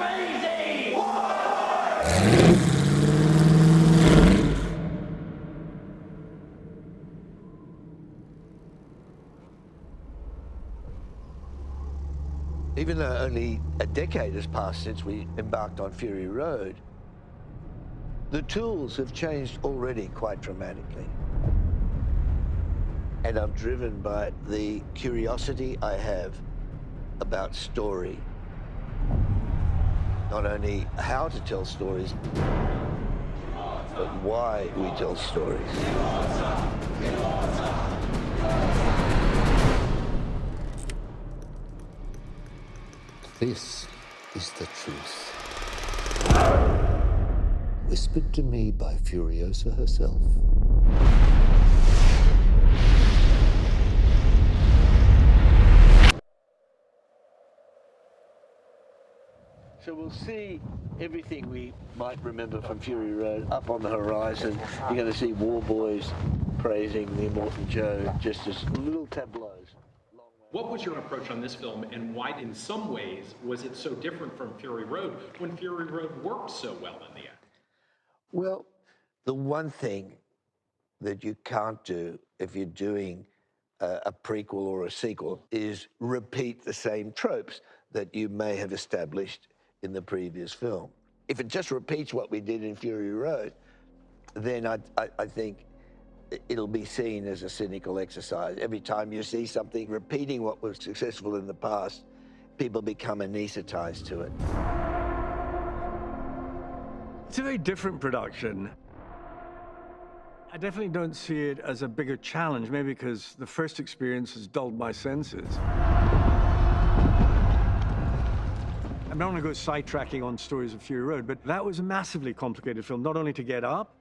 crazy! Even though only a decade has passed since we embarked on Fury Road, the tools have changed already quite dramatically. And I'm driven by the curiosity I have about story. Not only how to tell stories, but why we tell stories. This is the truth. Whispered to me by Furiosa herself. So we'll see everything we might remember from Fury Road up on the horizon. You're going to see war boys praising the immortal Joe just as little tableaus. What was your approach on this film, and why, in some ways, was it so different from Fury Road when Fury Road worked so well in the end? Well, the one thing that you can't do if you're doing a prequel or a sequel is repeat the same tropes that you may have established in the previous film. If it just repeats what we did in Fury Road, then I think it'll be seen as a cynical exercise. Every time you see something repeating what was successful in the past, people become anesthetized to it. It's a very different production. I definitely don't see it as a bigger challenge, maybe because the first experience has dulled my senses. I don't want to go sidetracking on Stories of Fury Road, but that was a massively complicated film, not only to get up,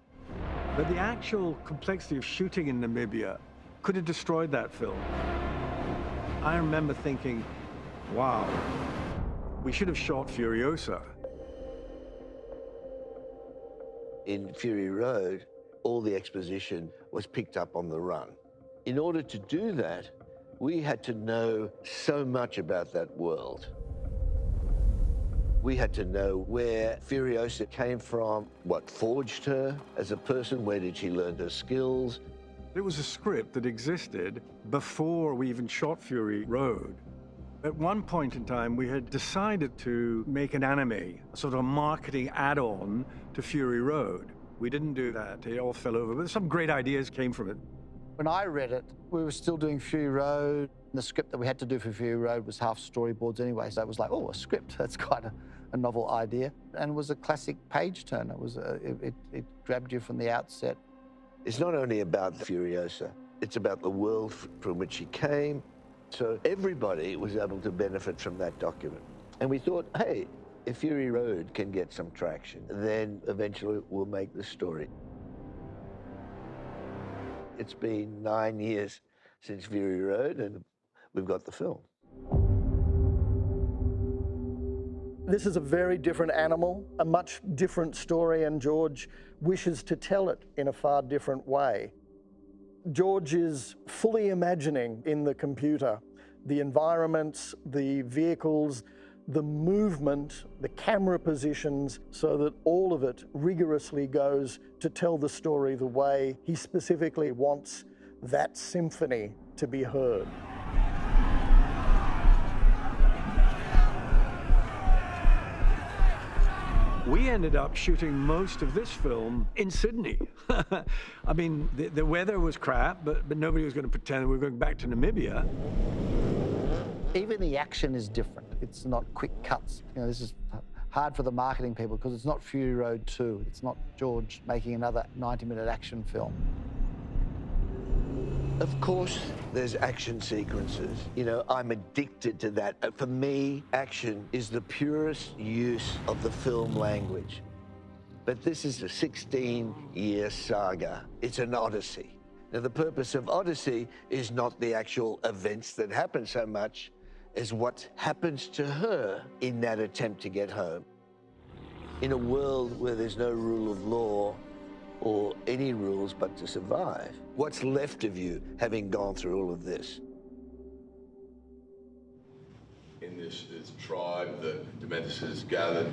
but the actual complexity of shooting in Namibia could have destroyed that film. I remember thinking, wow, we should have shot Furiosa. In Fury Road, all the exposition was picked up on the run. In order to do that, we had to know so much about that world. We had to know where Furiosa came from, what forged her as a person, where did she learn her skills. It was a script that existed before we even shot Fury Road. At one point in time, we had decided to make an anime, a sort of a marketing add-on to Fury Road. We didn't do that. It all fell over, but some great ideas came from it. When I read it, we were still doing Fury Road. The script that we had to do for Fury Road was half storyboards anyway, so it was like, oh, a script, that's quite a novel idea. And it was a classic page turner. It grabbed you from the outset. It's not only about Furiosa, it's about the world from which she came. So everybody was able to benefit from that document. And we thought, hey, if Fury Road can get some traction, then eventually we'll make the story. It's been 9 years since Fury Road, and we've got the film. This is a very different animal, a much different story, and George wishes to tell it in a far different way. George is fully imagining in the computer the environments, the vehicles, the movement, the camera positions, so that all of it rigorously goes to tell the story the way he specifically wants that symphony to be heard. We ended up shooting most of this film in Sydney. I mean, the weather was crap, but nobody was going to pretend we were going back to Namibia. Even the action is different. It's not quick cuts. You know, this is hard for the marketing people because it's not Fury Road 2. It's not George making another 90-minute action film. Of course, there's action sequences. You know, I'm addicted to that. For me, action is the purest use of the film language. But this is a 16-year saga. It's an odyssey. Now, the purpose of Odyssey is not the actual events that happen so much as what happens to her in that attempt to get home. In a world where there's no rule of law or any rules but to survive, what's left of you having gone through all of this? in this tribe that Dementus has gathered,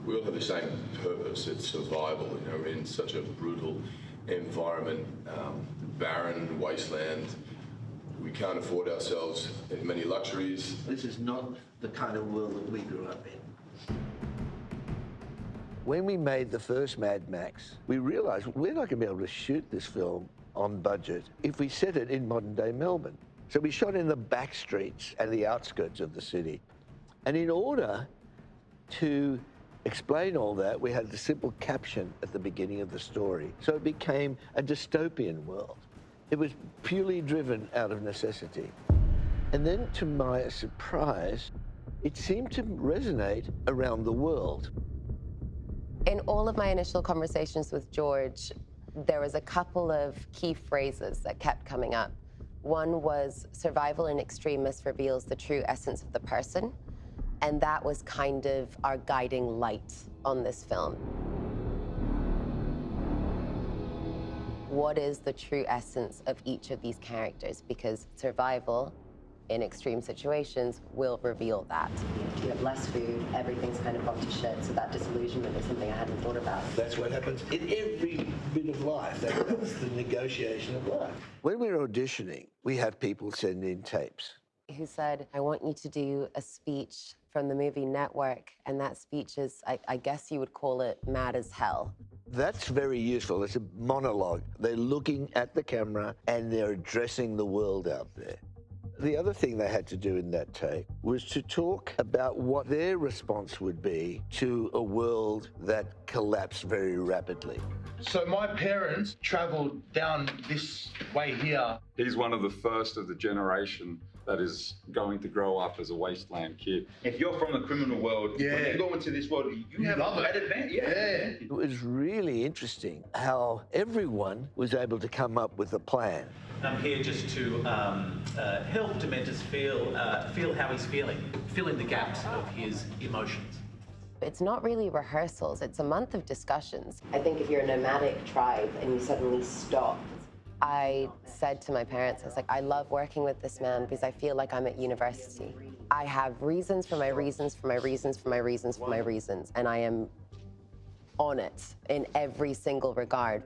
we all have the same purpose. It's survival. You know, we're in such a brutal environment, barren wasteland. We can't afford ourselves many luxuries. This is not the kind of world that we grew up in. When we made the first Mad Max, we realized we're not going to be able to shoot this film on budget if we set it in modern-day Melbourne. So we shot in the back streets and the outskirts of the city. And in order to explain all that, we had the simple caption at the beginning of the story. So it became a dystopian world. It was purely driven out of necessity. And then, to my surprise, it seemed to resonate around the world. In all of my initial conversations with George, there was a couple of key phrases that kept coming up. One was, survival in extremis reveals the true essence of the person. And that was kind of our guiding light on this film. What is the true essence of each of these characters? Because survival in extreme situations will reveal that. If you have less food, everything's kind of gone to shit, so that disillusionment is something I hadn't thought about. That's what happens in every bit of life. That's the negotiation of life. When we're auditioning, we have people send in tapes. Who said, I want you to do a speech from the movie Network, and that speech is, I guess you would call it mad as hell. That's very useful. It's a monologue. They're looking at the camera and they're addressing the world out there. The other thing they had to do in that tape was to talk about what their response would be to a world that collapsed very rapidly. So my parents travelled down this way here. He's one of the first of the generation that is going to grow up as a wasteland kid. If you're from the criminal world, when you go into this world, you have that advantage. Yeah. It was really interesting how everyone was able to come up with a plan. I'm here just to help Dementus feel how he's feeling, fill in the gaps of his emotions. It's not really rehearsals, it's a month of discussions. I think if you're a nomadic tribe and you suddenly stop, I said to my parents, I was like, I love working with this man because I feel like I'm at university. I have reasons for my reasons, for my reasons, for my reasons, for my reasons, and I am on it in every single regard.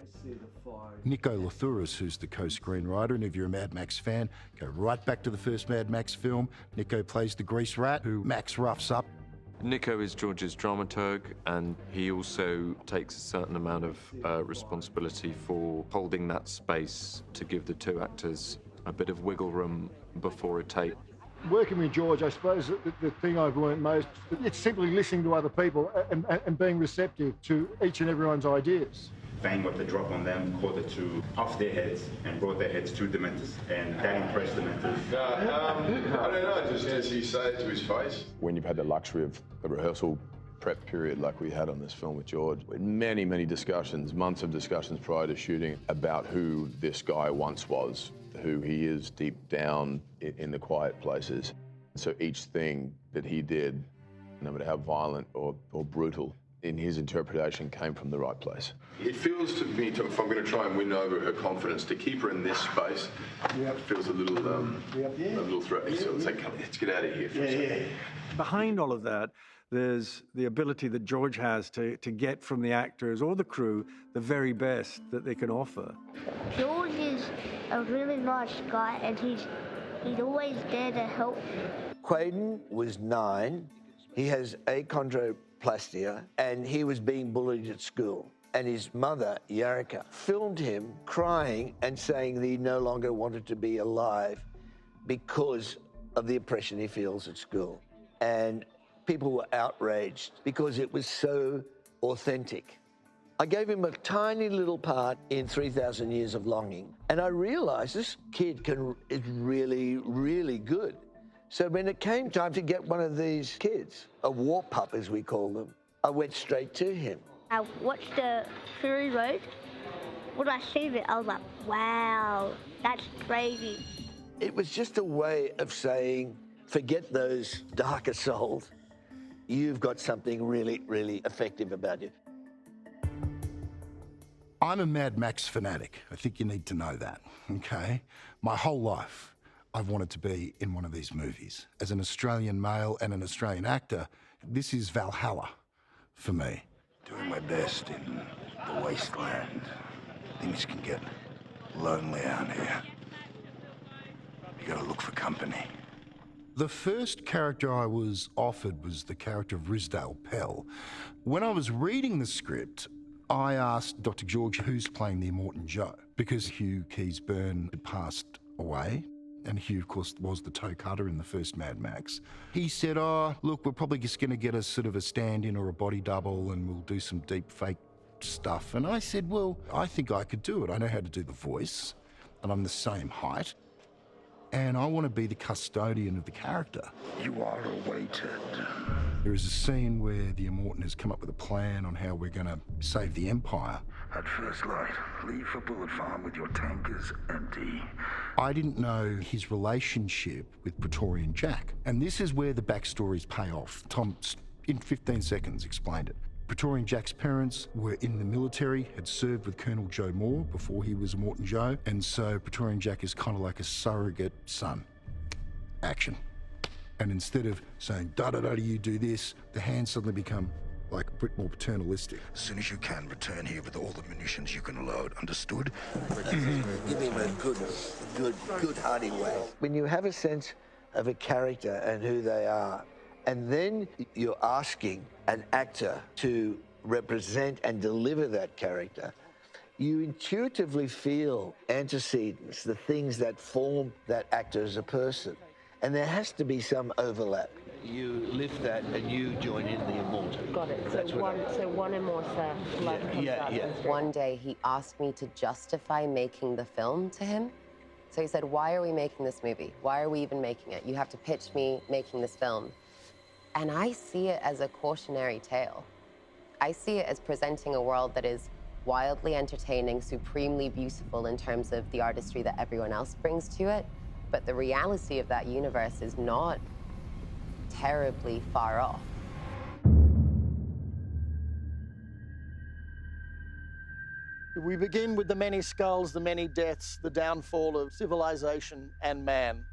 Nico Lathouris, who's the co-screenwriter, and if you're a Mad Max fan, go right back to the first Mad Max film. Nico plays the grease rat who Max roughs up. Nico is George's dramaturg, and he also takes a certain amount of responsibility for holding that space to give the two actors a bit of wiggle room before a take. Working with George, I suppose the thing I've learned most, it's simply listening to other people and being receptive to each and everyone's ideas. Fang got the drop on them, caught the two off their heads and brought their heads to Dementus, and that impressed Dementus. I don't know, just as he said it to his face. When you've had the luxury of a rehearsal prep period like we had on this film with George, many, many discussions, months of discussions prior to shooting about who this guy once was, who he is deep down in the quiet places. So each thing that he did, no matter how violent or brutal, in his interpretation came from the right place. It feels to me, if I'm going to try and win over her confidence, to keep her in this space, it feels a little threatening. So it's like, let's get out of here for a second. Behind all of that, there's the ability that George has to get from the actors or the crew the very best that they can offer. George is a really nice guy, and he's always there to help. Quaden was 9. He has achondroplastia, and he was being bullied at school. And his mother, Yarika, filmed him crying and saying that he no longer wanted to be alive because of the oppression he feels at school. And people were outraged because it was so authentic. I gave him a tiny little part in 3,000 Years of Longing, and I realized this kid is really, really good. So when it came time to get one of these kids, a war pup as we call them, I went straight to him. I watched the Fury Road. When I seen it, I was like, wow, that's crazy. It was just a way of saying, forget those darker souls. You've got something really, really effective about you. I'm a Mad Max fanatic. I think you need to know that, okay? My whole life, I've wanted to be in one of these movies. As an Australian male and an Australian actor, this is Valhalla for me. Doing my best in the wasteland. Things can get lonely out here. You gotta look for company. The first character I was offered was the character of Rizdale Pell. When I was reading the script, I asked Dr. George who's playing the Immortan Joe, because Hugh Keays-Byrne had passed away, and Hugh, of course, was the toe cutter in the first Mad Max. He said, oh, look, we're probably just going to get a sort of a stand-in or a body double and we'll do some deep fake stuff. And I said, well, I think I could do it. I know how to do the voice, and I'm the same height. And I want to be the custodian of the character. You are awaited. There is a scene where the Immortan has come up with a plan on how we're going to save the Empire. At first light, leave for Bullet Farm with your tankers empty. I didn't know his relationship with Praetorian Jack. And this is where the backstories pay off. Tom, in 15 seconds, explained it. Praetorian Jack's parents were in the military, had served with Colonel Joe Moore before he was Immortan Joe, and so Praetorian Jack is kind of like a surrogate son. Action. And instead of saying, da-da-da, you do this, the hands suddenly become like a bit more paternalistic. As soon as you can, return here with all the munitions you can load. Understood? Give him a good hearty way. When you have a sense of a character and who they are, and then you're asking an actor to represent and deliver that character, you intuitively feel antecedents, the things that form that actor as a person. And there has to be some overlap. You lift that and you join in the Immortan. Got it. So one Immortan love comes up. One day he asked me to justify making the film to him. So he said, why are we making this movie? Why are we even making it? You have to pitch me making this film. And I see it as a cautionary tale. I see it as presenting a world that is wildly entertaining, supremely beautiful in terms of the artistry that everyone else brings to it. But the reality of that universe is not terribly far off. We begin with the many skulls, the many deaths, the downfall of civilization and man.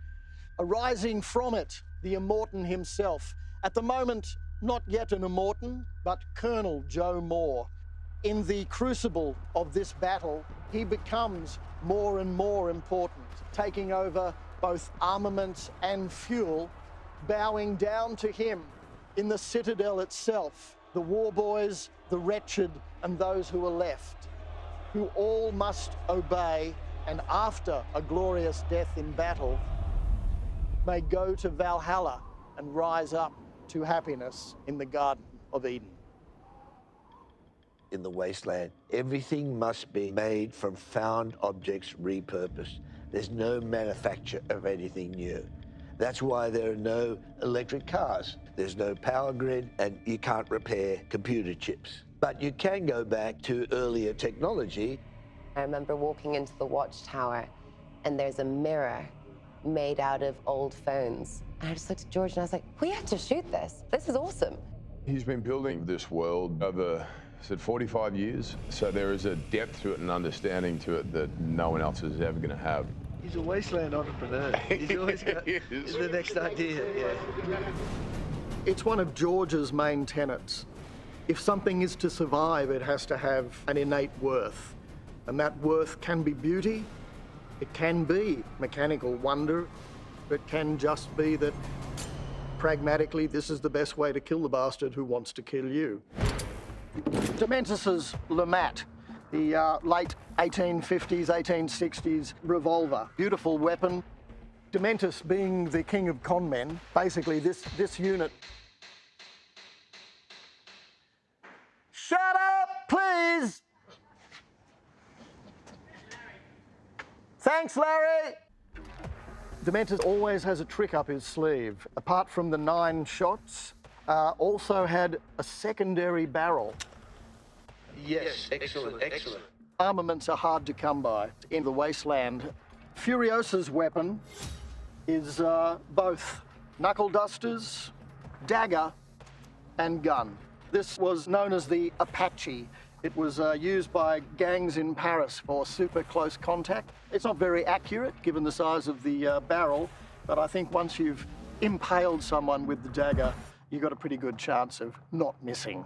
Arising from it, the Immortan himself. At the moment, not yet an Immortan, but Colonel Joe Moore. In the crucible of this battle, he becomes more and more important, taking over both armaments and fuel, bowing down to him in the citadel itself, the war boys, the wretched, and those who are left, who all must obey, and after a glorious death in battle, may go to Valhalla and rise up to happiness in the Garden of Eden. In the wasteland, everything must be made from found objects repurposed. There's no manufacture of anything new. That's why there are no electric cars. There's no power grid, and you can't repair computer chips. But you can go back to earlier technology. I remember walking into the watchtower, and there's a mirror made out of old phones. And I just looked at George and I was like, we have to shoot this. This is awesome. He's been building this world over, 45 years. So there is a depth to it and understanding to it that no one else is ever going to have. He's a wasteland entrepreneur. He's always got the next idea. Yeah. It's one of George's main tenets. If something is to survive, it has to have an innate worth. And that worth can be beauty, it can be mechanical wonder, it can just be that pragmatically this is the best way to kill the bastard who wants to kill you. Dementus's Lamat, the late 1850s, 1860s revolver. Beautiful weapon. Dementus being the king of con men, basically this unit. Shut up, please! Thanks, Larry! Dementus always has a trick up his sleeve. Apart from the 9 shots, also had a secondary barrel. Yes, excellent, excellent. Armaments are hard to come by in the wasteland. Furiosa's weapon is both knuckle dusters, dagger, and gun. This was known as the Apache. It was used by gangs in Paris for super close contact. It's not very accurate given the size of the barrel, but I think once you've impaled someone with the dagger, you've got a pretty good chance of not missing.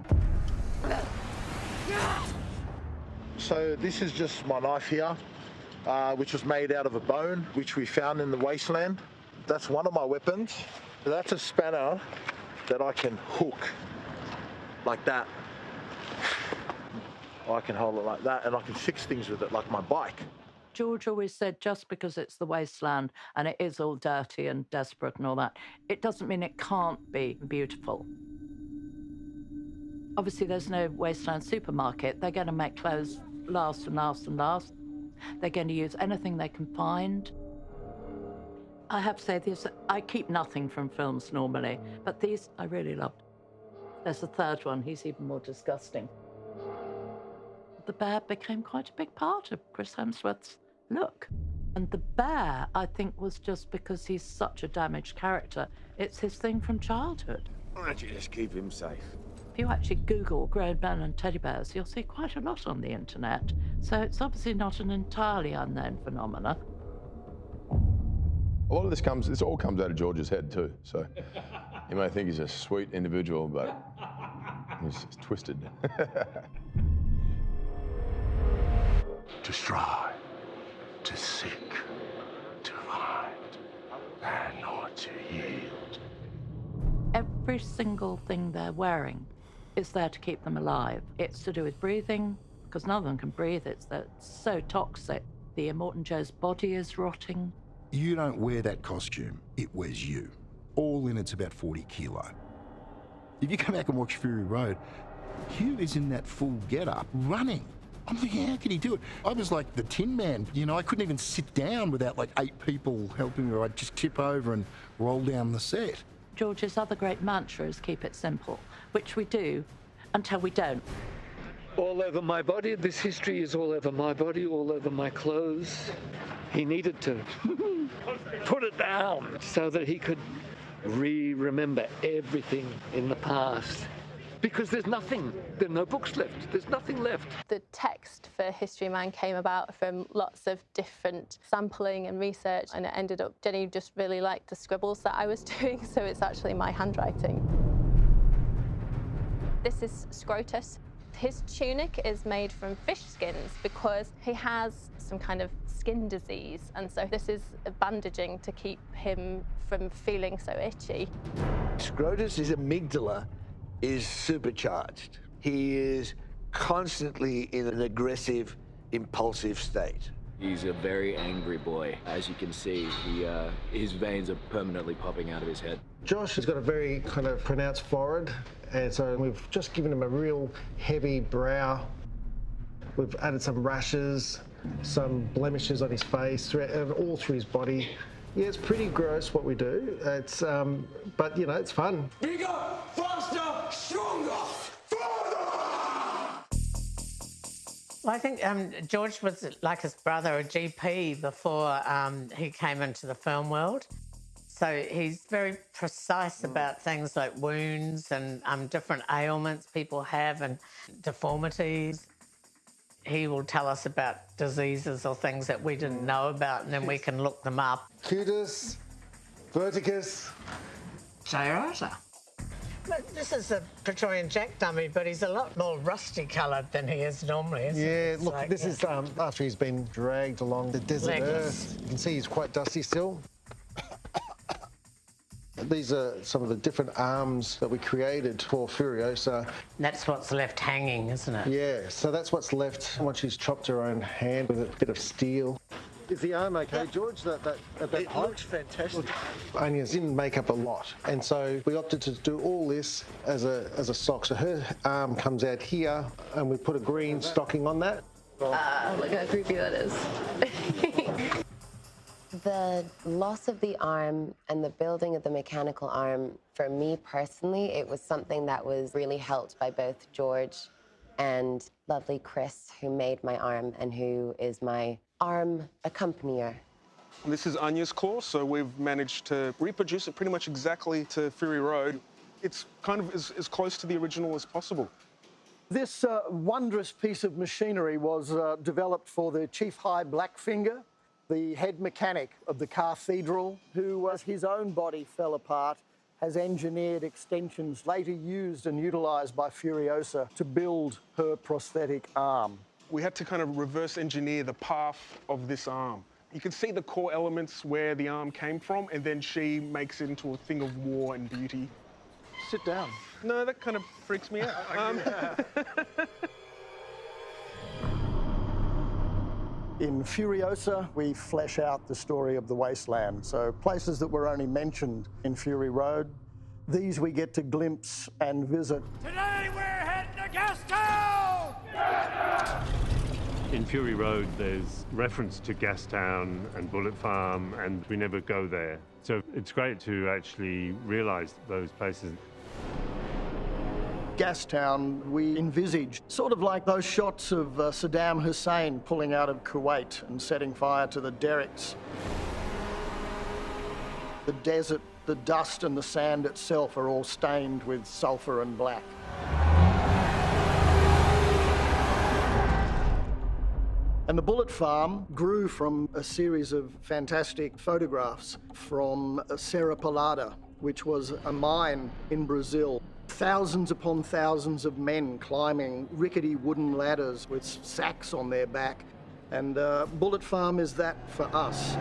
So this is just my knife here, which was made out of a bone, which we found in the wasteland. That's one of my weapons. That's a spanner that I can hook like that. I can hold it like that, and I can fix things with it, like my bike. George always said just because it's the wasteland and it is all dirty and desperate and all that, it doesn't mean it can't be beautiful. Obviously, there's no wasteland supermarket. They're going to make clothes last and last and last. They're going to use anything they can find. I have to say this, I keep nothing from films normally, but these I really loved. There's a third one, he's even more disgusting. The bear became quite a big part of Chris Hemsworth's look. And the bear, I think, was just because he's such a damaged character. It's his thing from childhood. Why don't you just keep him safe? If you actually Google grown men and teddy bears, you'll see quite a lot on the internet. So it's obviously not an entirely unknown phenomenon. A lot of this all comes out of George's head too. So you may think he's a sweet individual, but he's twisted. To strive, to seek, to find, and not to yield. Every single thing they're wearing is there to keep them alive. It's to do with breathing, because none of them can breathe. It's so toxic. The Immortan Joe's body is rotting. You don't wear that costume, it wears you. All in, it's about 40 kilo. If you come back and watch Fury Road, Hugh is in that full get-up, running. I'm thinking, how could he do it? I was like the Tin Man, you know, I couldn't even sit down without like 8 people helping me, or I'd just tip over and roll down the set. George's other great mantra is keep it simple, which we do until we don't. All over my body, this history is all over my body, all over my clothes. He needed to put it down so that he could remember everything in the past. Because there's nothing, there are no books left, there's nothing left. The text for History Man came about from lots of different sampling and research, and it ended up, Jenny just really liked the scribbles that I was doing, so it's actually my handwriting. This is Scrotus. His tunic is made from fish skins because he has some kind of skin disease, and so this is bandaging to keep him from feeling so itchy. Scrotus's amygdala is supercharged. He is constantly in an aggressive, impulsive state. He's a very angry boy. As you can see, his veins are permanently popping out of his head. Josh has got a very kind of pronounced forehead, and so we've just given him a real heavy brow. We've added some rashes, some blemishes on his face, and all through his body. Yeah, it's pretty gross what we do. It's, but you know, it's fun. Bigger, faster, stronger, further! Well, I think George was like his brother, a GP, before he came into the film world. So he's very precise about things like wounds and different ailments people have and deformities. He will tell us about diseases or things that we didn't know about, and then we can look them up. Cutis, verticus, Furiosa. But this is a Praetorian Jack dummy, but he's a lot more rusty coloured than he is normally, isn't he? Yeah, look, this is after he's been dragged along the desert earth. You can see he's quite dusty still. These are some of the different arms that we created for Furiosa. That's what's left hanging, isn't it? Yeah, so that's what's left once she's chopped her own hand with a bit of steel. Is the arm okay, George? It looks fantastic. Anya didn't make up a lot, and so we opted to do all this as a sock. So her arm comes out here, and we put a green stocking on that. Look how creepy that is. The loss of the arm and the building of the mechanical arm, for me personally, it was something that was really helped by both George and lovely Chris, who made my arm and who is my arm accompanier. This is Anya's claw, so we've managed to reproduce it pretty much exactly to Fury Road. It's kind of as close to the original as possible. This wondrous piece of machinery was developed for the Chief High Blackfinger, the head mechanic of the cathedral, who, as his own body fell apart, has engineered extensions later used and utilised by Furiosa to build her prosthetic arm. We had to kind of reverse engineer the path of this arm. You can see the core elements where the arm came from, and then she makes it into a thing of war and beauty. Sit down. No, that kind of freaks me out. In Furiosa, we flesh out the story of the wasteland. So places that were only mentioned in Fury Road, these we get to glimpse and visit. Today we're heading to Gastown! In Fury Road, there's reference to Gastown and Bullet Farm, and we never go there. So it's great to actually realise those places. Gastown, we envisage sort of like those shots of Saddam Hussein pulling out of Kuwait and setting fire to the derricks. The desert, the dust and the sand itself are all stained with sulphur and black. And the Bullet Farm grew from a series of fantastic photographs from Serra Pelada, which was a mine in Brazil. Thousands upon thousands of men climbing rickety wooden ladders with sacks on their back. And Bullet Farm is that for us.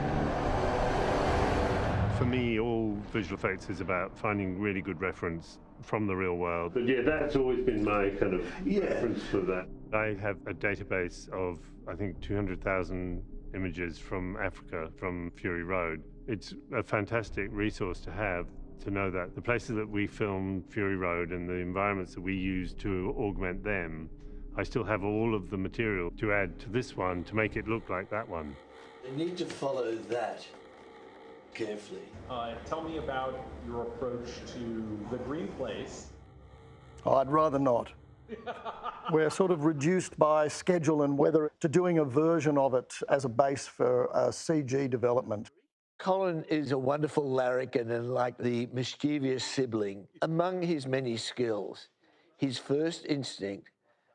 For me, all visual effects is about finding really good reference from the real world. But yeah, that's always been my kind of reference for that. I have a database of, I think, 200,000 images from Africa, from Fury Road. It's a fantastic resource to have, to know that the places that we filmed Fury Road and the environments that we used to augment them, I still have all of the material to add to this one to make it look like that one. They need to follow that carefully. Tell me about your approach to the green place. Oh, I'd rather not. We're sort of reduced by schedule and weather to doing a version of it as a base for CG development. Colin is a wonderful larrikin and like the mischievous sibling. Among his many skills, his first instinct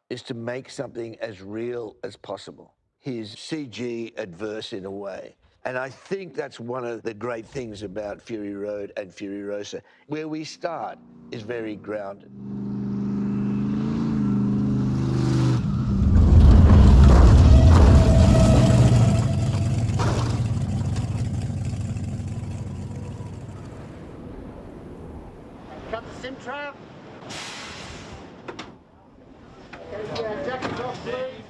is to make something as real as possible. He's CG adverse in a way. And I think that's one of the great things about Fury Road and Furiosa. Where we start is very grounded. Cut the sim trap. Okay, jackets off, please.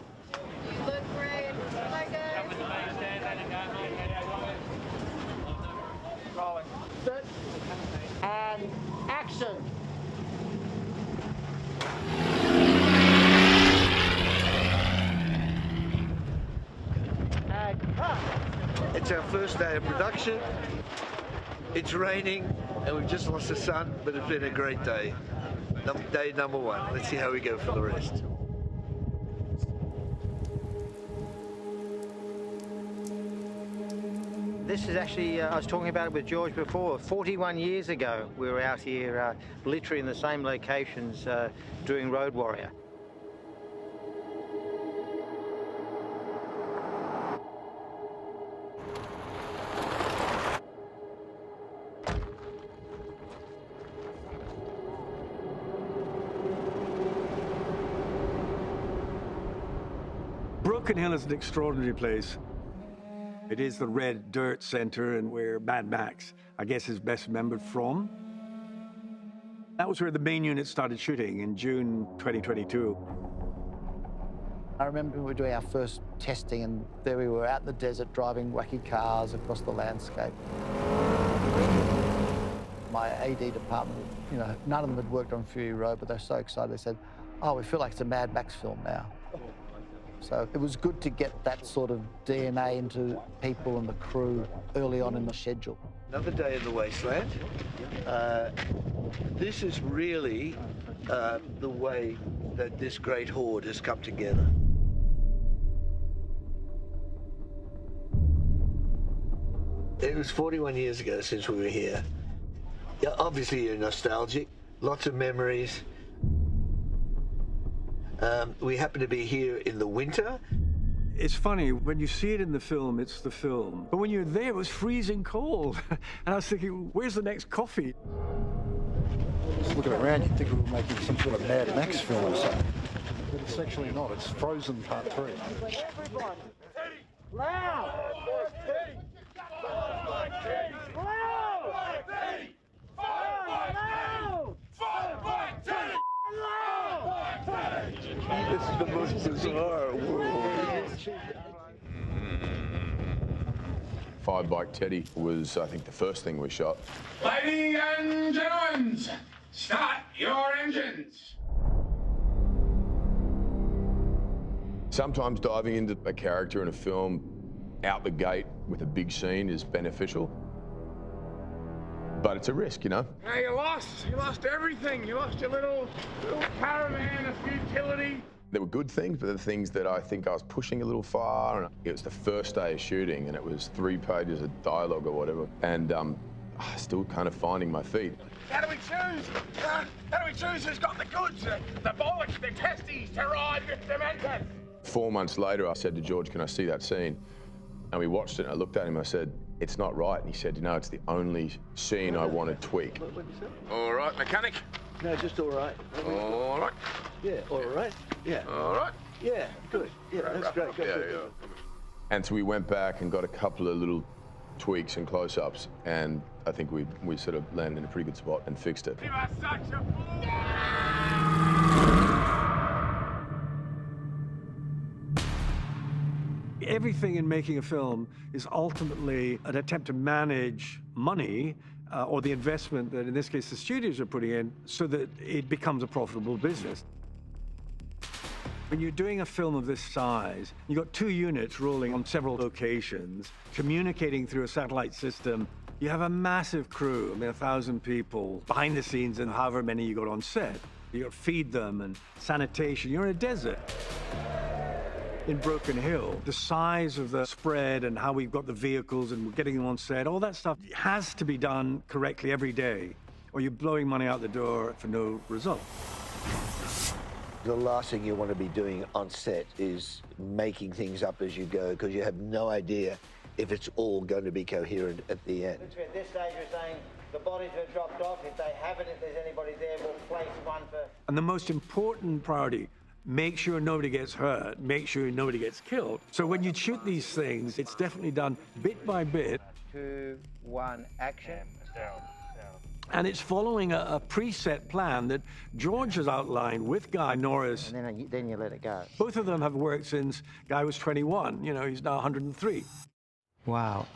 You look great. Oh my God. Rolling. Set. And action. And cut. It's our first day of production. It's raining and we've just lost the sun, but it's been a great day. Day number one. Let's see how we go for the rest. This is actually, I was talking about it with George before, 41 years ago we were out here literally in the same locations doing Road Warrior. Broken Hill is an extraordinary place. It is the red dirt center and where Mad Max, I guess, is best remembered from. That was where the main unit started shooting in June 2022. I remember we were doing our first testing and there we were out in the desert driving wacky cars across the landscape. My AD department, you know, none of them had worked on Fury Road, but they're so excited. They said, oh, we feel like it's a Mad Max film now. So it was good to get that sort of DNA into people and the crew early on in the schedule. Another day in the wasteland. This is really the way that this great horde has come together. It was 41 years ago since we were here. Yeah, obviously you're nostalgic, lots of memories. We happen to be here in the winter. It's funny, when you see it in the film, it's the film. But when you're there, it was freezing cold. And I was thinking, where's the next coffee? Just looking around, you'd think we were making some sort of Mad Max film or something. But it's actually not. It's Frozen Part 3. Everyone, loud! This is the most bizarre world. Five Bike Teddy was, I think, the first thing we shot. Ladies and gentlemen, start your engines. Sometimes diving into a character in a film out the gate with a big scene is beneficial. But it's a risk, you know? Now you lost everything. You lost your little caravan of futility. There were good things, but there were things that I think I was pushing a little far. And it was the first day of shooting, and it was 3 pages of dialogue or whatever. And still kind of finding my feet. How do we choose? How do we choose who's got the goods? The bollocks, the testes to ride the Mentos? 4 months later, I said to George, can I see that scene? And we watched it, and I looked at him, I said, it's not right. And he said, you know, it's the only scene I want to tweak. What did you say? All right, mechanic. No, just all right. All right. Yeah, all right. Yeah. All right. Yeah, good. Yeah, that's great. Good. And so we went back and got a couple of little tweaks and close-ups, and I think we sort of landed in a pretty good spot and fixed it. You are such a fool. Everything in making a film is ultimately an attempt to manage money or the investment that, in this case, the studios are putting in so that it becomes a profitable business. When you're doing a film of this size, you've got 2 units rolling on several locations, communicating through a satellite system. You have a massive crew, 1,000 people behind the scenes and however many you got on set. You got to feed them and sanitation. You're in a desert. In Broken Hill, the size of the spread and how we've got the vehicles and we're getting them on set, all that stuff has to be done correctly every day, or you're blowing money out the door for no result. The last thing you want to be doing on set is making things up as you go, because you have no idea if it's all going to be coherent at the end. At this stage, you're saying the bodies have dropped off. If they haven't, if there's anybody there, we'll place one for... And the most important priority, make sure nobody gets hurt, make sure nobody gets killed. So when you shoot these things, it's definitely done bit by bit. 2, 1, action. Down. And it's following a preset plan that George has outlined with Guy Norris. And then you let it go. Both of them have worked since Guy was 21. You know, he's now 103. Wow.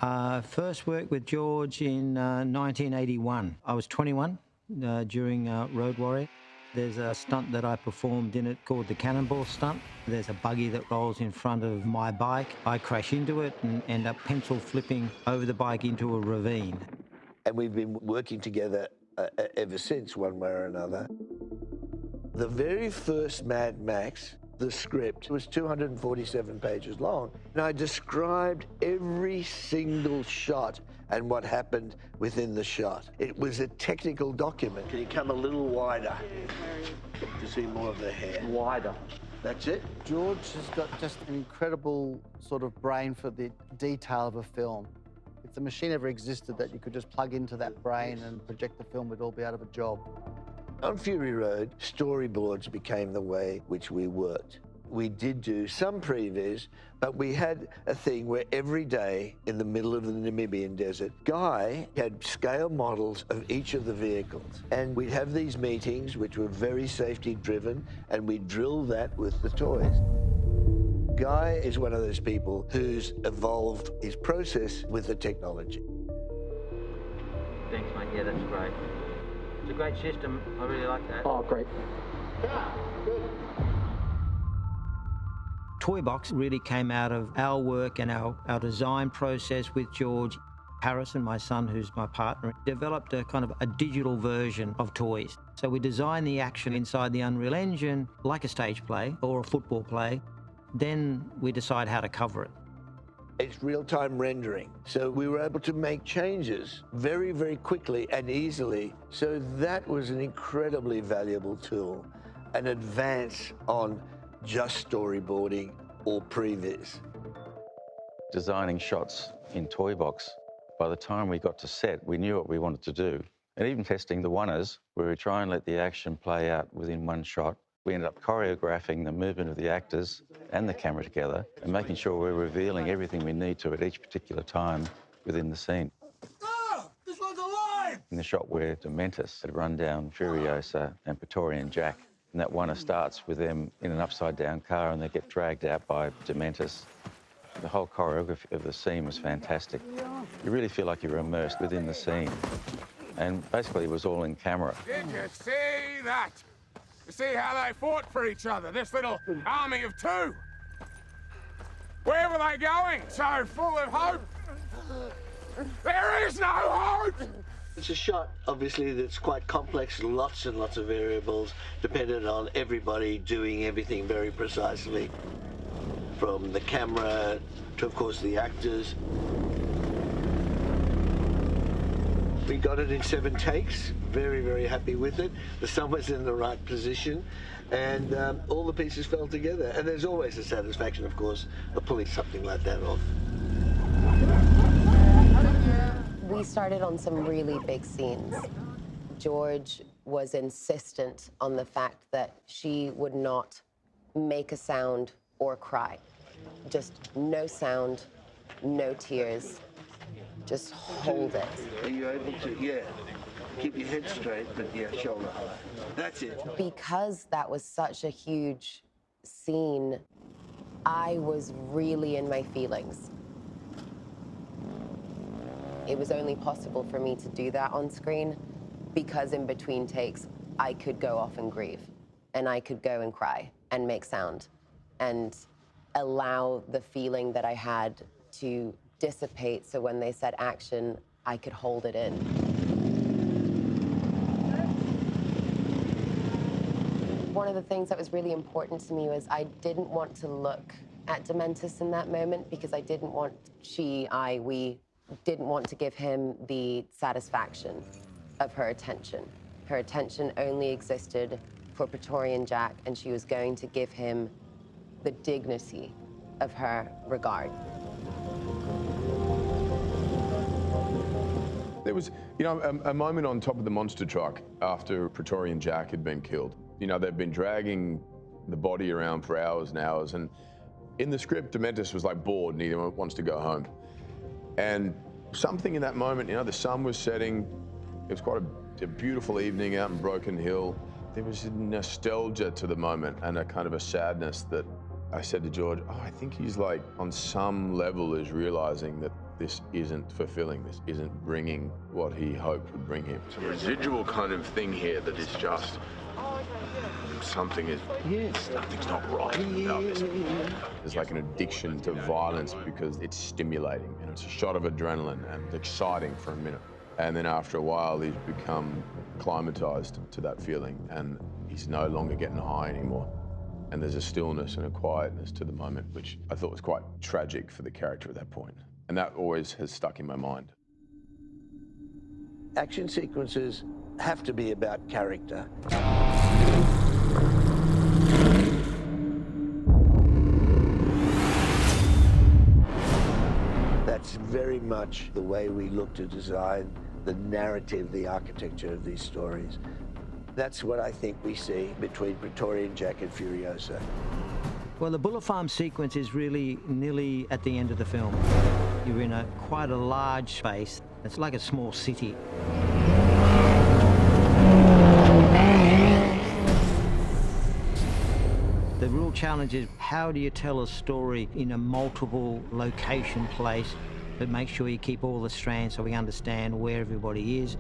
First worked with George in 1981. I was 21 during Road Warrior. There's a stunt that I performed in it called the Cannonball Stunt. There's a buggy that rolls in front of my bike. I crash into it and end up pencil flipping over the bike into a ravine. And we've been working together ever since, one way or another. The very first Mad Max, the script, was 247 pages long. And I described every single shot and what happened within the shot. It was a technical document. Can you come a little wider to see more of the hair? Wider. That's it? George has got just an incredible sort of brain for the detail of a film. If the machine ever existed that you could just plug into that brain and project the film, we'd all be out of a job. On Fury Road, storyboards became the way which we worked. We did do some previs, but we had a thing where every day in the middle of the Namibian desert, Guy had scale models of each of the vehicles. And we'd have these meetings, which were very safety driven, and we'd drill that with the toys. Guy is one of those people who's evolved his process with the technology. Thanks, mate. Yeah, that's great. It's a great system. I really like that. Oh, great. Yeah, good. Toy Box really came out of our work and our design process with George. Harrison, my son, who's my partner, developed a kind of a digital version of toys. So we designed the action inside the Unreal Engine like a stage play or a football play. Then we decide how to cover it. It's real-time rendering. So we were able to make changes very, very quickly and easily. So that was an incredibly valuable tool. an advance on just storyboarding or previs. Designing shots in Toy Box, by the time we got to set, we knew what we wanted to do. And even testing the one-ers, where we try and let the action play out within one shot, we ended up choreographing the movement of the actors and the camera together and making sure we're revealing everything we need to at each particular time within the scene. Oh, this one's alive! In the shot where Dementus had run down Furiosa and Praetorian Jack, and that one starts with them in an upside-down car and they get dragged out by Dementus. The whole choreography of the scene was fantastic. You really feel like you're immersed within the scene. And basically it was all in camera. Did you see that? You see how they fought for each other, this little army of two? Where were they going? So full of hope? There is no hope! It's a shot, obviously, that's quite complex, lots and lots of variables, dependent on everybody doing everything very precisely. From the camera to, of course, the actors. We got it in 7 takes, very, very happy with it. The sun was in the right position, and all the pieces fell together. And there's always a satisfaction, of course, of pulling something like that off. We started on some really big scenes. George was insistent on the fact that she would not make a sound or cry. Just no sound, no tears. Just hold it. Are you able to, yeah, keep your head straight, but yeah, shoulder high. That's it. Because that was such a huge scene, I was really in my feelings. It was only possible for me to do that on screen because in between takes, I could go off and grieve, and I could go and cry and make sound and allow the feeling that I had to dissipate, so when they said action, I could hold it in. One of the things that was really important to me was I didn't want to look at Dementus in that moment because I didn't want we didn't want to give him the satisfaction of her attention. Her attention only existed for Praetorian Jack, and she was going to give him the dignity of her regard. There was, you know, a moment on top of the monster truck after Praetorian Jack had been killed. You know, they've been dragging the body around for hours and hours, and in the script, Dementus was like bored and he wants to go home. And something in that moment, you know, the sun was setting. It was quite a beautiful evening out in Broken Hill. There was a nostalgia to the moment and a kind of a sadness that I said to George, oh, I think he's like, on some level, is realizing that this isn't fulfilling, this isn't bringing what he hoped would bring him. It's a residual kind of thing here that is just, something's not right about this. There's like an addiction to violence because it's stimulating and it's a shot of adrenaline and exciting for a minute. And then after a while, he's become acclimatized to that feeling and he's no longer getting high anymore. And there's a stillness and a quietness to the moment, which I thought was quite tragic for the character at that point. And that always has stuck in my mind. Action sequences have to be about character. That's very much the way we look to design the narrative, the architecture of these stories. That's what I think we see between Praetorian Jack and Furiosa. Well, the bullet farm sequence is really nearly at the end of the film. You're in quite a large space. It's like a small city. The real challenge is how do you tell a story in a multiple location place, but make sure you keep all the strands so we understand where everybody is.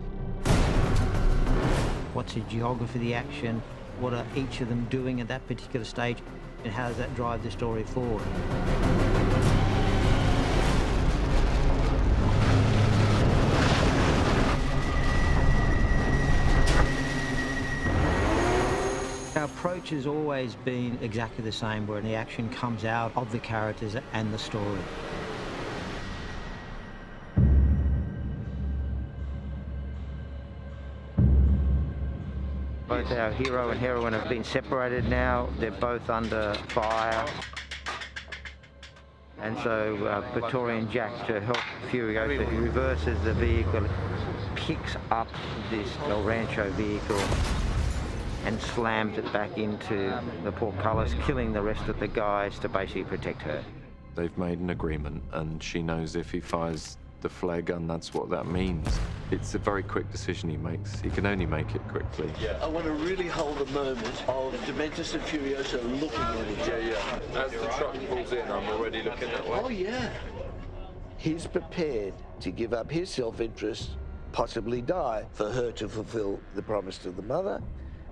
What's the geography of the action? What are each of them doing at that particular stage? And how does that drive the story forward? Our approach has always been exactly the same, where the action comes out of the characters and the story. both our hero and heroine have been separated now. They're both under fire. And so Praetorian Jack, to help Furiosa, he reverses the vehicle, picks up this El Rancho vehicle and slams it back into the portcullis, killing the rest of the guys to basically protect her. They've made an agreement, and she knows if he fires the flare gun, that's what that means. It's a very quick decision he makes. He can only make it quickly. Yeah, I want to really hold the moment of Dementus and Furiosa looking at each other. Yeah. As the truck pulls in, I'm already looking that way. Oh, yeah. He's prepared to give up his self-interest, possibly die, for her to fulfill the promise to the mother.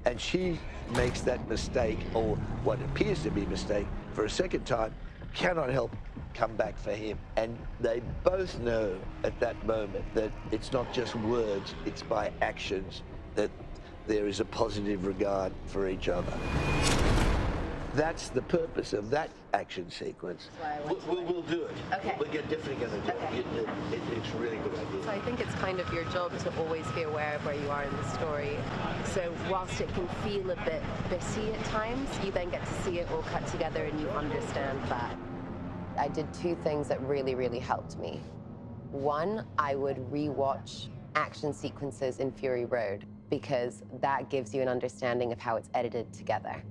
And she makes that mistake, or what appears to be a mistake, for a second time, cannot help come back for him. And they both know at that moment that it's not just words, it's by actions that there is a positive regard for each other. That's the purpose of that action sequence. We'll do it. Okay. We're definitely going to do it. It's a really good idea. So I think it's kind of your job to always be aware of where you are in the story. So whilst it can feel a bit busy at times, you then get to see it all cut together and you understand that. I did two things that really, really helped me. One, I would rewatch action sequences in Fury Road because that gives you an understanding of how it's edited together.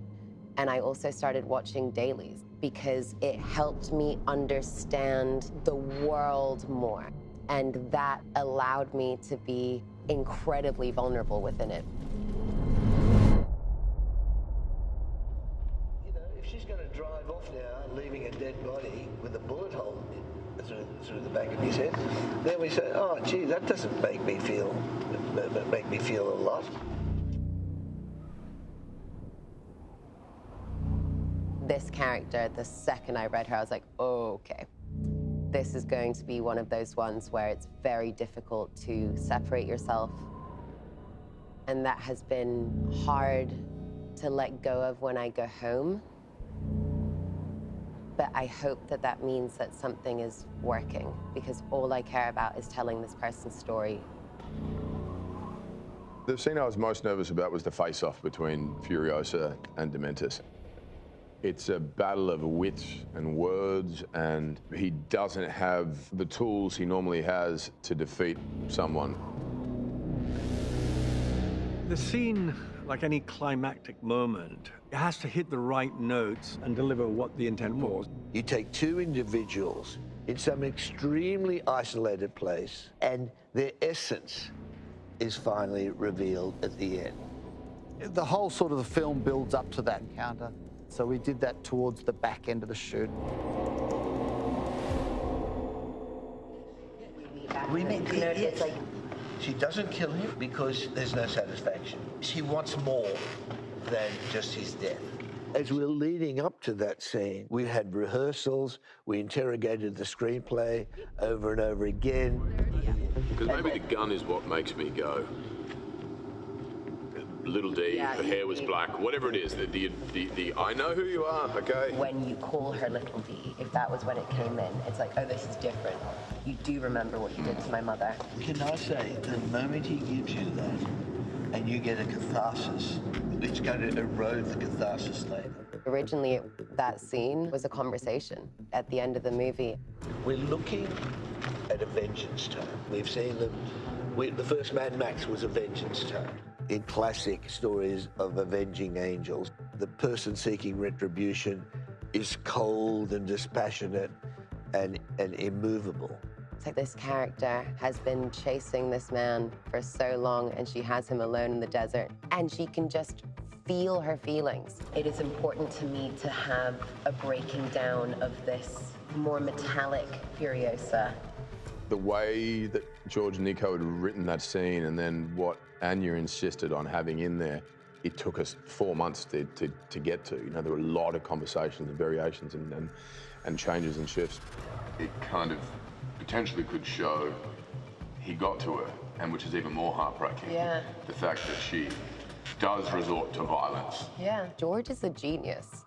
And I also started watching dailies because it helped me understand the world more. And that allowed me to be incredibly vulnerable within it. You know, if she's going to drive off now, leaving a dead body with a bullet hole through the back of his head, then we say, oh, gee, that doesn't make me feel a lot. This character, the second I read her, I was like, oh, okay. This is going to be one of those ones where it's very difficult to separate yourself. And that has been hard to let go of when I go home. But I hope that that means that something is working, because all I care about is telling this person's story. The scene I was most nervous about was the face-off between Furiosa and Dementus. It's a battle of wits and words, and he doesn't have the tools he normally has to defeat someone. The scene, like any climactic moment, it has to hit the right notes and deliver what the intent was. You take two individuals in some extremely isolated place, and their essence is finally revealed at the end. The whole sort of the film builds up to that encounter. So we did that towards the back end of the shoot. We meet it's like she doesn't kill him because there's no satisfaction. She wants more than just his death. As we're leading up to that scene, we had rehearsals, we interrogated the screenplay over and over again. Because maybe the gun is what makes me go. Little D, Yeah, the hair was black, whatever it is, the I know who you are, okay? When you call her Little D, if that was when it came in, it's like, oh, this is different. You do remember what you did to my mother. Can I say, the moment he gives you that, and you get a catharsis, it's going to erode the catharsis later. Originally, that scene was a conversation at the end of the movie. We're looking at a vengeance tone. We've seen them. The first Mad Max was a vengeance tone. In classic stories of avenging angels, the person seeking retribution is cold and dispassionate and immovable. It's like this character has been chasing this man for so long, and she has him alone in the desert, and she can just feel her feelings. It is important to me to have a breaking down of this more metallic Furiosa. The way that George and Nico had written that scene, and then what Anya insisted on having in there, it took us 4 months to get to. You know, there were a lot of conversations and variations and changes and shifts. It kind of potentially could show he got to her, and which is even more heartbreaking. Yeah. The fact that she does resort to violence. Yeah. George is a genius.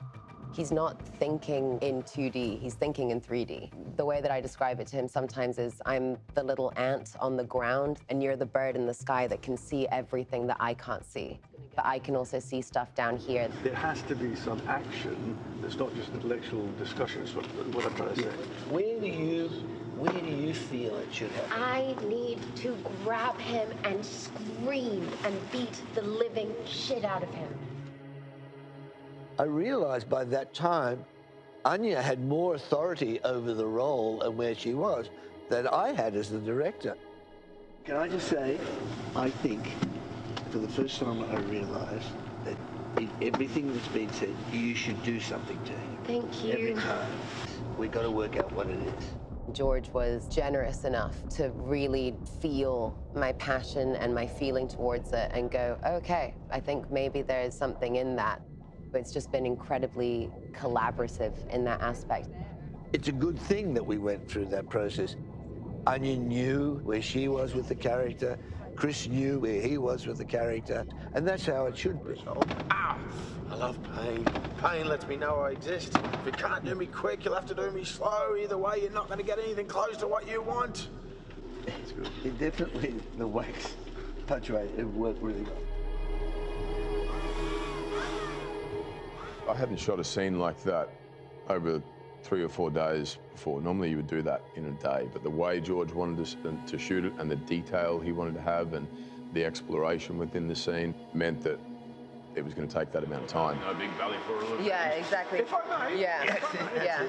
He's not thinking in 2D, he's thinking in 3D. The way that I describe it to him sometimes is I'm the little ant on the ground and you're the bird in the sky that can see everything that I can't see. But I can also see stuff down here. There has to be some action that's not just intellectual discussion, is what I'm trying to say. Where do you feel it should happen? I need to grab him and scream and beat the living shit out of him. I realized by that time, Anya had more authority over the role and where she was than I had as the director. Can I just say, I think for the first time I realized that in everything that's been said, you should do something to him. Thank you. Every time. We've got to work out what it is. George was generous enough to really feel my passion and my feeling towards it and go, okay, I think maybe there's something in that. It's just been incredibly collaborative in that aspect. It's a good thing that we went through that process. Anya knew where she was with the character. Chris knew where he was with the character. And that's how it should be. Ow! I love pain. Pain lets me know I exist. If you can't do me quick, you'll have to do me slow. Either way, you're not going to get anything close to what you want. It's good. It definitely, the wax punctuate, it worked really well. I hadn't shot a scene like that over 3 or 4 days before. Normally you would do that in a day, but the way George wanted to shoot it and the detail he wanted to have and the exploration within the scene meant that it was going to take that amount of time. No big valley for a little. Yeah, exactly. If I may. Yeah, Yes, yeah.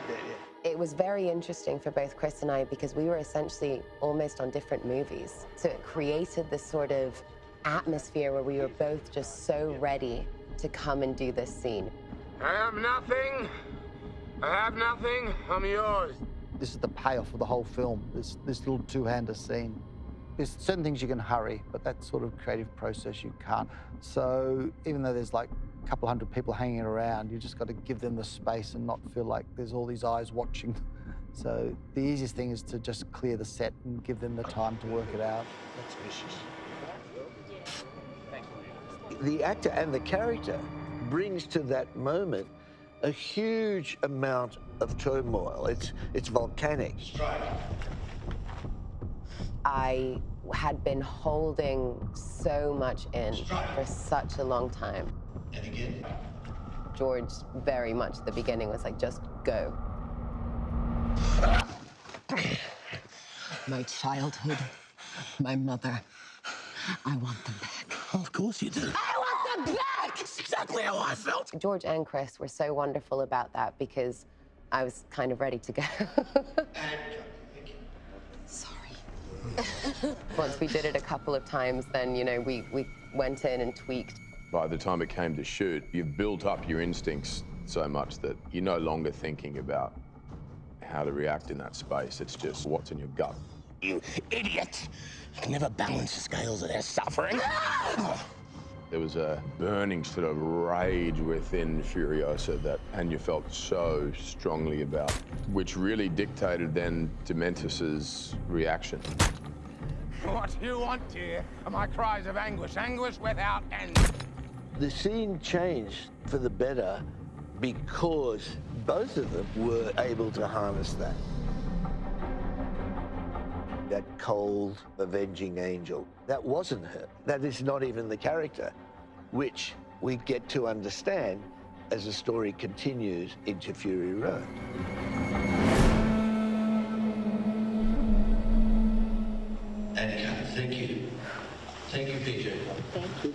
It was very interesting for both Chris and I because we were essentially almost on different movies. So it created this sort of atmosphere where we were both just so ready to come and do this scene. I have nothing. I have nothing. I'm yours. This is the payoff of the whole film, this little two-hander scene. There's certain things you can hurry, but that sort of creative process you can't. So even though there's like a couple hundred people hanging around, you just got to give them the space and not feel like there's all these eyes watching. So the easiest thing is to just clear the set and give them the time to work it out. That's vicious. The actor and the character brings to that moment a huge amount of turmoil. It's volcanic. I had been holding so much in for such a long time. And again? George, very much at the beginning, was like, just go. My childhood, my mother, I want them back. Of course you do. I want them back! That's exactly how I felt. George and Chris were so wonderful about that because I was kind of ready to go. Once we did it a couple of times, then, you know, we went in and tweaked. By the time it came to shoot, you've built up your instincts so much that you're no longer thinking about how to react in that space. It's just what's in your gut. You idiot! You can never balance the scales of their suffering. There was a burning sort of rage within Furiosa that Anya felt so strongly about, which really dictated then Dementus's reaction. What you want here are my cries of anguish, anguish without end. The scene changed for the better because both of them were able to harness that. That cold, avenging angel, that wasn't her. That is not even the character, which we get to understand as the story continues into Fury Road. And thank you. Thank you, PJ. Thank you.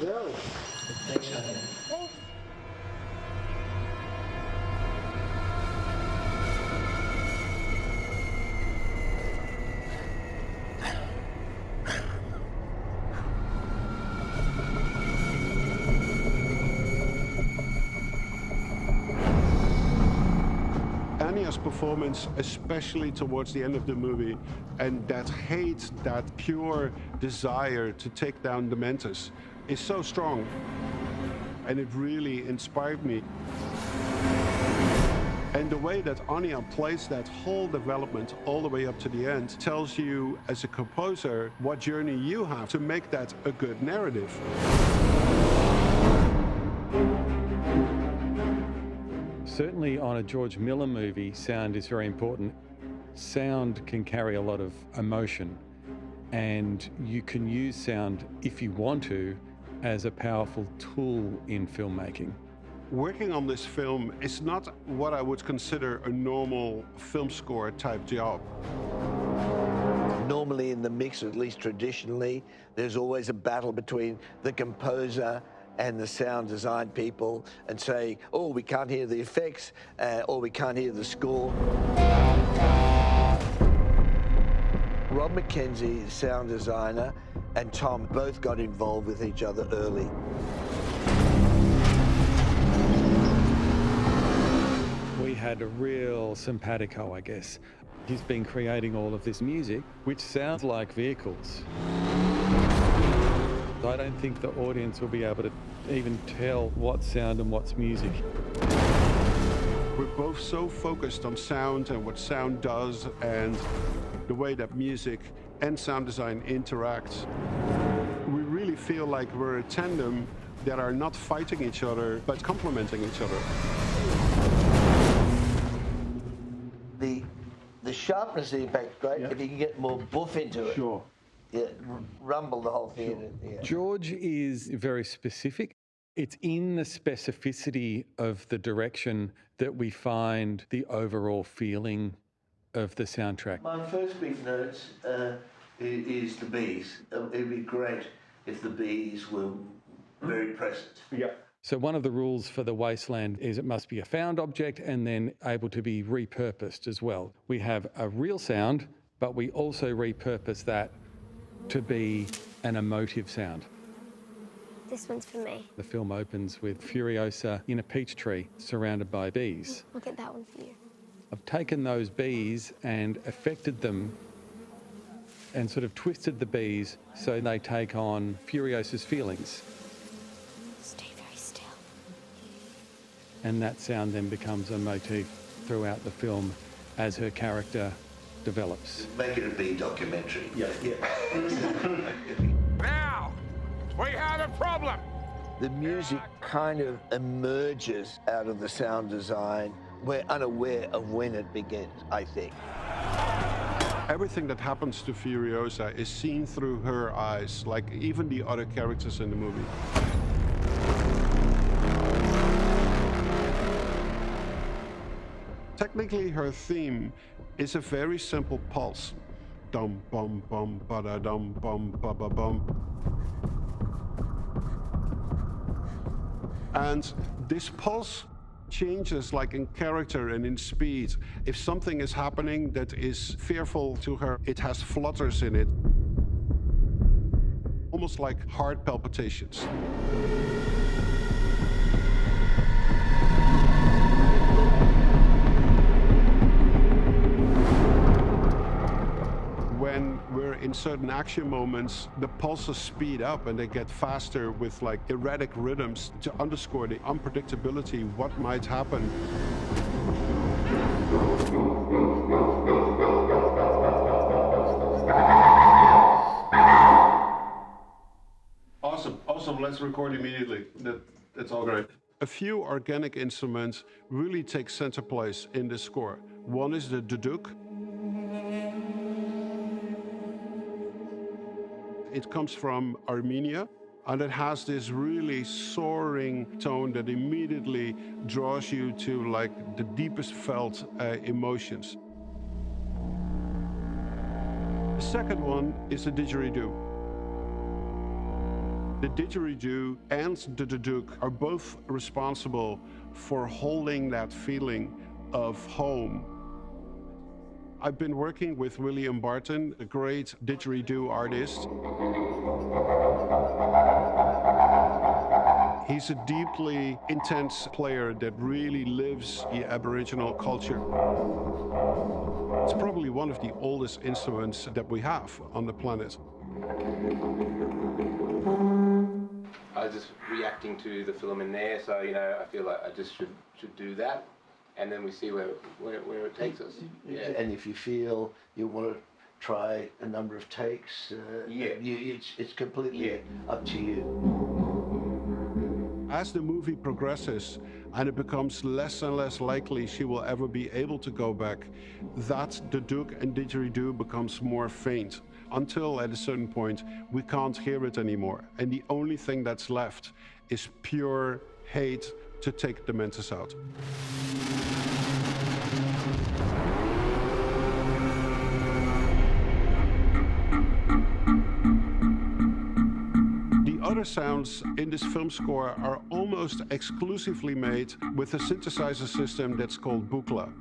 Thanks, honey. Thanks. Anya's performance, especially towards the end of the movie, and that hate, that pure desire to take down Dementus is so strong. And it really inspired me. And the way that Anya plays that whole development all the way up to the end tells you, as a composer, what journey you have to make that a good narrative. Certainly on a George Miller movie, sound is very important. Sound can carry a lot of emotion, and you can use sound if you want to as a powerful tool in filmmaking. Working on this film is not what I would consider a normal film score type job. Normally in the mix, at least traditionally, there's always a battle between the composer and the sound design people and say, oh, we can't hear the effects, or we can't hear the score. Rob McKenzie, the sound designer, and Tom both got involved with each other early. We had a real simpatico, I guess. He's been creating all of this music, which sounds like vehicles. I don't think the audience will be able to even tell what's sound and what's music. We're both so focused on sound and what sound does and the way that music and sound design interact. We really feel like we're a tandem that are not fighting each other, but complementing each other. The sharpness of the impact is great, if you can get more boof into it. Sure. Yeah, rumble the whole theatre. Yeah. George is very specific. It's in the specificity of the direction that we find the overall feeling of the soundtrack. My first big note is the bees. It'd be great if the bees were very present. Yeah. So one of the rules for the Wasteland is it must be a found object and then able to be repurposed as well. We have a real sound, but we also repurpose that to be an emotive sound. This one's for me. The film opens with Furiosa in a peach tree surrounded by bees. I'll get that one for you. I've taken those bees and affected them and sort of twisted the bees so they take on Furiosa's feelings. Stay very still. And that sound then becomes a motif throughout the film as her character develops. Make it a bee documentary. Yeah. Now, we have a problem. The music kind of emerges out of the sound design. We're unaware of when it begins, I think. Everything that happens to Furiosa is seen through her eyes, like even the other characters in the movie. Technically, her theme is a very simple pulse. Dum bum bum ba da dum bum ba ba bum. And this pulse changes like in character and in speed. If something is happening that is fearful to her, it has flutters in it. Almost like heart palpitations. When we're in certain action moments, the pulses speed up and they get faster with like erratic rhythms to underscore the unpredictability, what might happen. Awesome, let's record immediately. That's all great. A few organic instruments really take center place in this score. One is the duduk. It comes from Armenia, and it has this really soaring tone that immediately draws you to like the deepest felt emotions. The second one is the didgeridoo. The didgeridoo and the duduk are both responsible for holding that feeling of home. I've been working with William Barton, a great didgeridoo artist. He's a deeply intense player that really lives the Aboriginal culture. It's probably one of the oldest instruments that we have on the planet. I was just reacting to the film in there, so I feel like I just should do that. And then we see where it takes us. Yeah. And if you feel you want to try a number of takes, it's completely up to you. As the movie progresses and it becomes less and less likely she will ever be able to go back, that duduk and didgeridoo becomes more faint until at a certain point we can't hear it anymore. And the only thing that's left is pure hate to take the Dementors out. Other sounds in this film score are almost exclusively made with a synthesizer system that's called Buchla.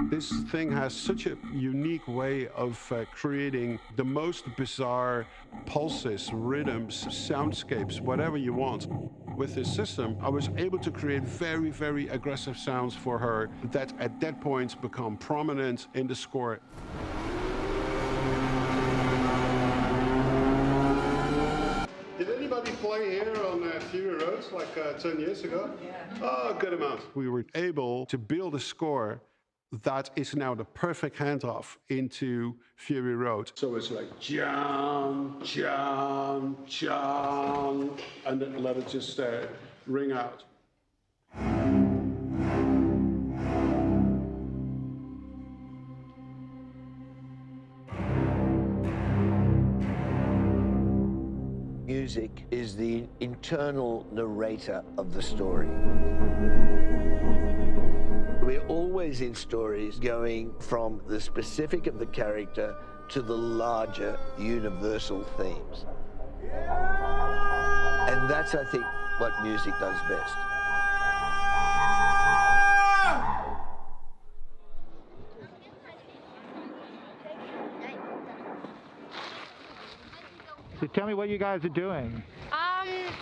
This thing has such a unique way of creating the most bizarre pulses, rhythms, soundscapes, whatever you want. With this system, I was able to create very, very aggressive sounds for her that at that point become prominent in the score. Did anybody play here on Fury Road like 10 years ago? Yeah. Oh, good amount. We were able to build a score that is now the perfect handoff into Fury Road. So it's like jump, jump, jump, and then let it just ring out. Music is the internal narrator of the story. We're always in stories going from the specific of the character to the larger universal themes. And that's, I think, what music does best. So tell me what you guys are doing.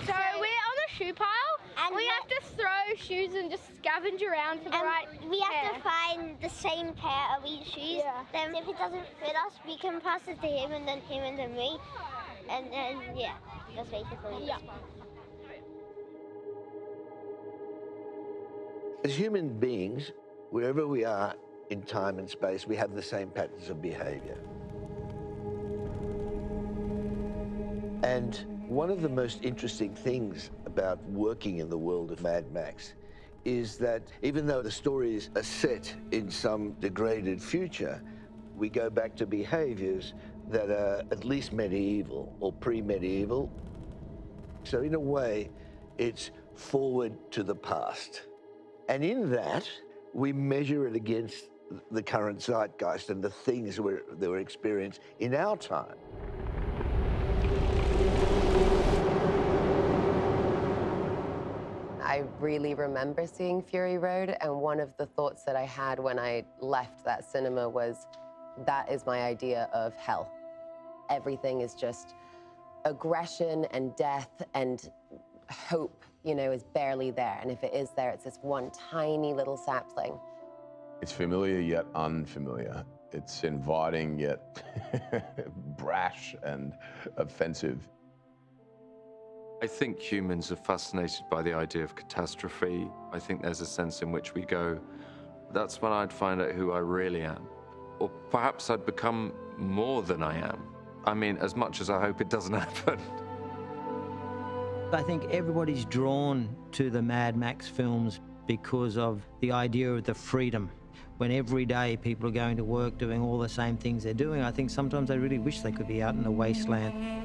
So we're on a shoe pile, and we have to throw shoes and just scavenge around for the right We have pair. to find the same pair of each shoes. Yeah. Then if it doesn't fit us, we can pass it to him and then me. And then, yeah, that's basically it. Yeah. As human beings, wherever we are in time and space, we have the same patterns of behavior. And one of the most interesting things about working in the world of Mad Max is that even though the stories are set in some degraded future, we go back to behaviors that are at least medieval or pre-medieval. So in a way, it's forward to the past. And in that, we measure it against the current zeitgeist and the things that were experienced in our time. I really remember seeing Fury Road, and one of the thoughts that I had when I left that cinema was, that is my idea of hell. Everything is just aggression and death, and hope, you know, is barely there. And if it is there, it's this one tiny little sapling. It's familiar yet unfamiliar. It's inviting yet brash and offensive. I think humans are fascinated by the idea of catastrophe. I think there's a sense in which we go, that's when I'd find out who I really am. Or perhaps I'd become more than I am. I mean, as much as I hope it doesn't happen. I think everybody's drawn to the Mad Max films because of the idea of the freedom. When every day people are going to work doing all the same things they're doing, I think sometimes they really wish they could be out in the wasteland.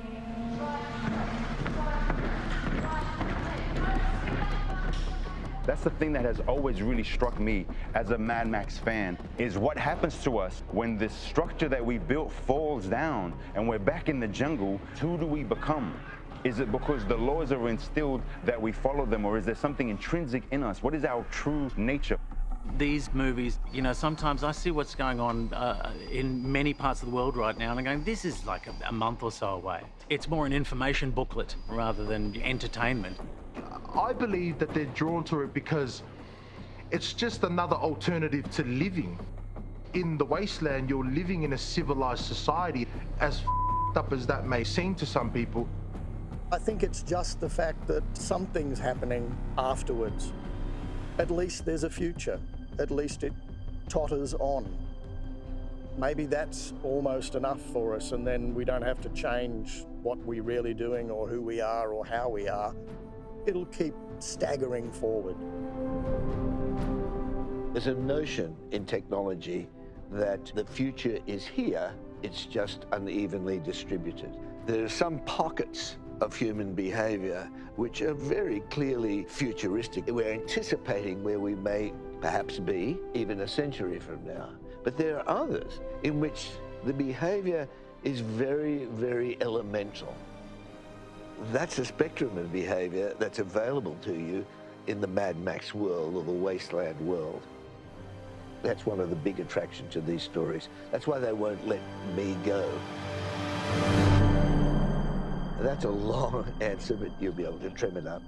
That's the thing that has always really struck me as a Mad Max fan, is what happens to us when this structure that we built falls down and we're back in the jungle. Who do we become? Is it because the laws are instilled that we follow them, or is there something intrinsic in us? What is our true nature? These movies, you know, sometimes I see what's going on in many parts of the world right now, and I'm going, this is like a month or so away. It's more an information booklet rather than entertainment. I believe that they're drawn to it because it's just another alternative to living. In the wasteland, you're living in a civilized society, as up as that may seem to some people. I think it's just the fact that something's happening afterwards. At least there's a future. At least it totters on. Maybe that's almost enough for us, and then we don't have to change what we're really doing or who we are or how we are. It'll keep staggering forward. There's a notion in technology that the future is here It's just unevenly distributed. There are some pockets of human behavior which are very clearly futuristic. We're anticipating where we may perhaps be even a century from now. But there are others in which the behavior is very, very elemental. That's a spectrum of behavior that's available to you in the Mad Max world or the Wasteland world. That's one of the big attractions to these stories. That's why they won't let me go. That's a long answer, but you'll be able to trim it up.